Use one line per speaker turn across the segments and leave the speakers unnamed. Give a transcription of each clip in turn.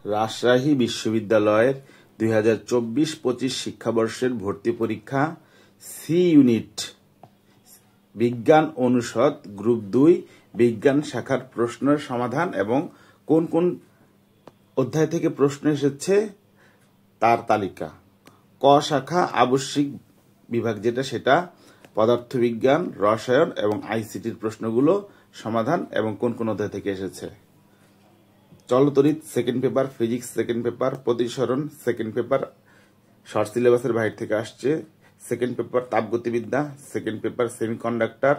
রাজশাহী বিশ্ববিদ্যালয়ের 2024-25 শিক্ষাবর্ষের ভর্তি পরীক্ষা সি ইউনিট বিজ্ঞান অনুষদ গ্রুপ 2 বিজ্ঞান শাখার প্রশ্নের সমাধান এবং কোন কোন অধ্যায় থেকে প্রশ্ন এসেছে তার তালিকা। ক শাখা আবশ্যিক বিভাগ যেটা সেটা পদার্থবিজ্ঞান, রসায়ন এবং আইসিটির প্রশ্নগুলো সমাধান এবং কোন কোন অধ্যায় থেকে এসেছে। চলতরিৎ second paper, physics second paper, প্রতিসরণ সেকেন্ড পেপার শর্ট সিলেবাসের বাইরে থেকে আসছে। সেকেন্ড পেপার তাপগতিবিদ্যা, second paper semiconductor,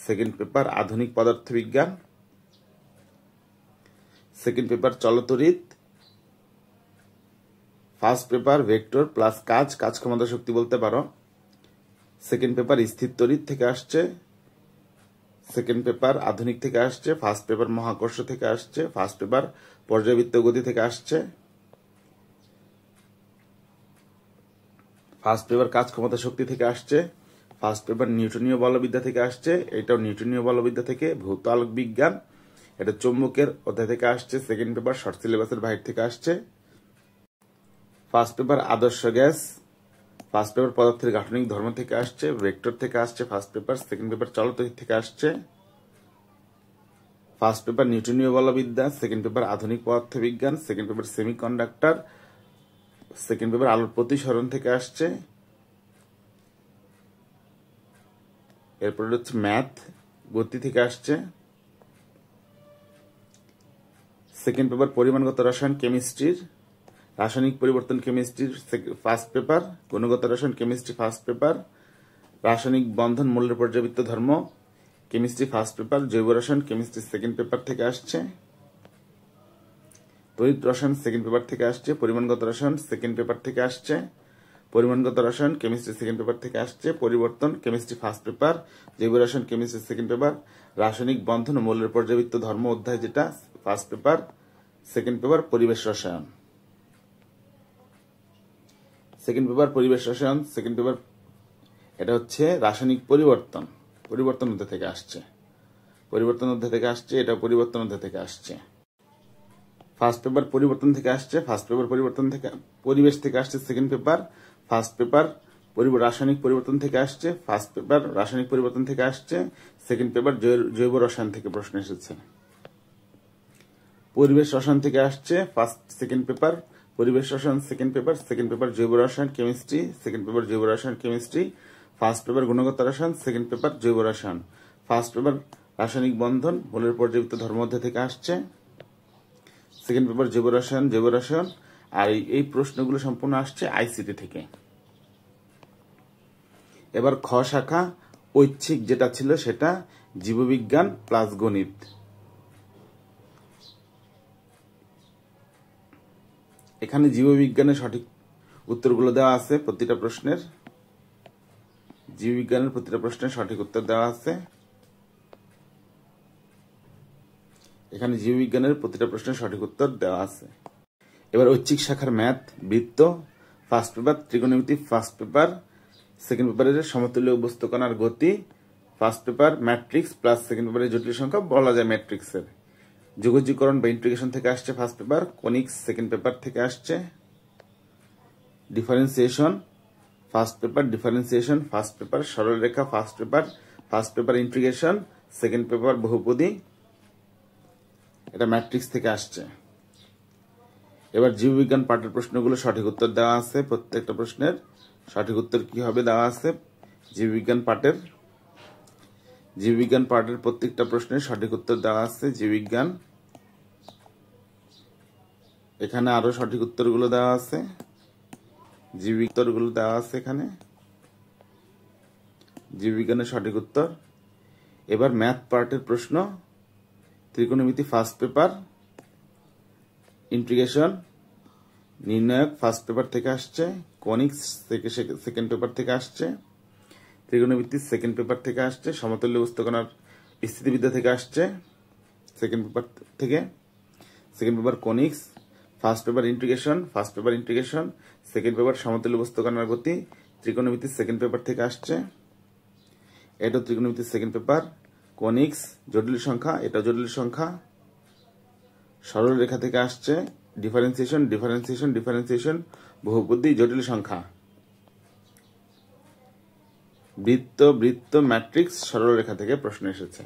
second paper আধুনিক পদার্থবিজ্ঞান, সেকেন্ড পেপার চলতরিৎ, ফার্স্ট পেপার ভেক্টর প্লাস কাজ ক্ষমতা শক্তি বলতে পারো। সেকেন্ড পেপার স্থির তড়িৎ থেকে আসছে, সেকেন্ড পেপার আধুনিক থেকে আসছে, ফার্স্ট পেপার মহাকর্ষ থেকে আসছে, ফার্স্ট পেপার পর্যাবৃত্ত গতি থেকে আসছে, ফার্স্ট পেপার কাজ ক্ষমতা শক্তি থেকে আসছে, ফার্স্ট পেপার নিউটনীয় বলবিদ্যা থেকে আসছে, এটাও নিউটনীয় বলবিদ্যা থেকে। ভৌত আলোক বিজ্ঞান এটা চৌম্বকের অধ্যায় থেকে আসছে, সেকেন্ড পেপার শর্ট সিলেবাসের বাইরে থেকে আসছে। ফার্স্ট পেপার আদর্শ গ্যাস, ফার্স্ট পেপার পদার্থের গাঠনিক ধর্ম থেকে আসছে, ভেক্টর থেকে আসছে ফার্স্ট পেপার, সেকেন্ড পেপার চলতরিৎ থেকে আসছে, ফার্স্ট পেপার নিউটনীয় বলবিদ্যা, সেকেন্ড পেপার আধুনিক পদার্থবিজ্ঞান, second paper semiconductor, second paper আলোর প্রতিসরণ থেকে আসছে। এরপরে হচ্ছে ম্যাথ গতি থেকে আসছে, সেকেন্ড পেপার পরিমাণগত রসায়ন কেমিস্ট্রির, রাসায়নিক পরিবর্তন কেমিস্ট্রির ফার্স্ট পেপার, গুণগত রসায়ন কেমিস্ট্রি ফার্স্ট পেপার, রাসায়নিক বন্ধন মূল্যের পর্যাবৃত্ত ধর্ম কেমিস্ট্রি ফার্স্ট পেপার, জৈব রসায়ন কেমিস্ট্রি সেকেন্ড পেপার থেকে আসছে, তড়িৎ রসায়ন সেকেন্ড পেপার থেকে আসছে, পরিমাণগত রসায়ন সেকেন্ড পেপার থেকে আসছে, পরিমাণগত রসায়ন কেমিস্ট্রি সেকেন্ড পেপার থেকে আসছে, পরিবর্তন কেমিস্ট্রি ফার্স্ট পেপার, জৈব রসায়ন কেমিস্ট্রি সেকেন্ড পেপার, রাসায়নিক বন্ধন ও মূল্যের পর্যাবৃত্ত ধর্ম অধ্যায় যেটা ফার্স্ট পেপার, সেকেন্ড পেপার পরিবেশ রসায়ন, সেকেন্ড পেপার পরিবেশ রসায়ন, সেকেন্ড পেপার এটা হচ্ছে রাসায়নিক পরিবর্তন অধ্যায় থেকে আসছে, পরিবর্তন অধ্যায় থেকে আসছে, এটা পরিবর্তন অধ্যায় থেকে আসছে। ফার্স্ট পেপার পরিবর্তন থেকে আসছে, ফার্স্ট পেপার পরিবর্তন থেকে পরিবেশ থেকে আসছে, সেকেন্ড পেপার ফার্স্ট পেপার রাসায়নিক পরিবর্তন থেকে আসছে, ফার্স্ট পেপার রাসায়নিক পরিবর্তন থেকে আসছে, সেকেন্ড পেপার জৈব রসায়ন থেকে প্রশ্ন এসেছে। পরিবেশ রসায়ন থেকে আসছে ফার্স্ট সেকেন্ড পেপার পরিবেশ রসায়ন সেকেন্ড পেপার জৈব রসায়ন কেমিস্ট্রি, সেকেন্ড পেপার জৈব রসায়ন কেমিস্ট্রি, ফার্স্ট পেপার গুণগত রসায়ন, সেকেন্ড পেপার জৈব রসায়ন, ফার্স্ট পেপার রাসায়নিক বন্ধন মূলের পর্যাবৃত্ত ধর্ম অধ্যায় থেকে আসছে, সেকেন্ড পেপার জৈব রসায়ন। আর এই প্রশ্নগুলো সম্পূর্ণ আসছে আইসিটি থেকে। এবার খ শাখা ঐচ্ছিক যেটা ছিল সেটা জীববিজ্ঞান প্লাস গণিত। এখানে জীববিজ্ঞানের সঠিক উত্তরগুলো দেওয়া আছে, প্রতিটা প্রশ্নের জীববিজ্ঞানের প্রতিটা প্রশ্নের সঠিক উত্তর দেওয়া আছে। এখানে জীববিজ্ঞানের প্রতিটা প্রশ্নের সঠিক উত্তর দেওয়া আছে। এবার ঐচ্ছিক শাখার ম্যাথ বৃত্ত ফার্স্ট পেপার, ত্রিকোণমিতি ফার্স্ট পেপার, সেকেন্ড পেপারের সমতুল্য বস্তু কণার গতি, first paper matrix plus second পেপারের জটিল সংখ্যা বলা যায় ম্যাট্রিক্সের, যোগজীকরণ বা ইন্টিগ্রেশন থেকে আসছে first paper, conics second paper থেকে আসছে, ডিফারেন্সিয়েশন ফার্স্ট পেপার, সরলরেখা first paper integration, second paper বহুপদী, এটা ম্যাট্রিক্স থেকে আসছে। এবার জীববিজ্ঞান পাঠের প্রশ্নগুলো সঠিক উত্তর দেওয়া আছে, প্রত্যেকটা প্রশ্নের সঠিক উত্তর কি হবে দেওয়া আছে। জীববিজ্ঞান পাঠের প্রত্যেকটা প্রশ্নের সঠিক উত্তর দেওয়া আছে। জীববিজ্ঞান এখানে আরো সঠিক উত্তরগুলো দেওয়া আছে, উত্তরগুলো দেওয়া আছে এখানে জীববিজ্ঞানের সঠিক উত্তর। এবার ম্যাথ পার্টের প্রশ্ন, ত্রিকোণমিতি ফার্স্ট পেপার, ইন্টিগ্রেশন নির্ণায়ক ফার্স্ট পেপার থেকে আসছে, কনিক্স সেকেন্ড পেপার থেকে আসছে, ত্রিকোণমিতি সেকেন্ড পেপার থেকে আসছে, সমতুল্য বস্তু কণার স্থিতিবিদ্যা থেকে আসছে সেকেন্ড পেপার থেকে, second paper conics, first paper integration, second paper সমতুল্য বস্তু কণার গতি, ত্রিকোণমিতি সেকেন্ড পেপার থেকে আসছে, এটা ত্রিকোণমিতি সেকেন্ড পেপার, কনিক্স জটিল সংখ্যা, এটা জটিল সংখ্যা, সরল রেখা থেকে আসছে, ডিফারেন্সিয়েশন ডিফারেন্সিয়েশন ডিফারেন্সিয়েশন, বহুপদী, জটিল সংখ্যা, বৃত্ত বৃত্ত, ম্যাট্রিক্স, সরলরেখা থেকে প্রশ্ন এসেছে।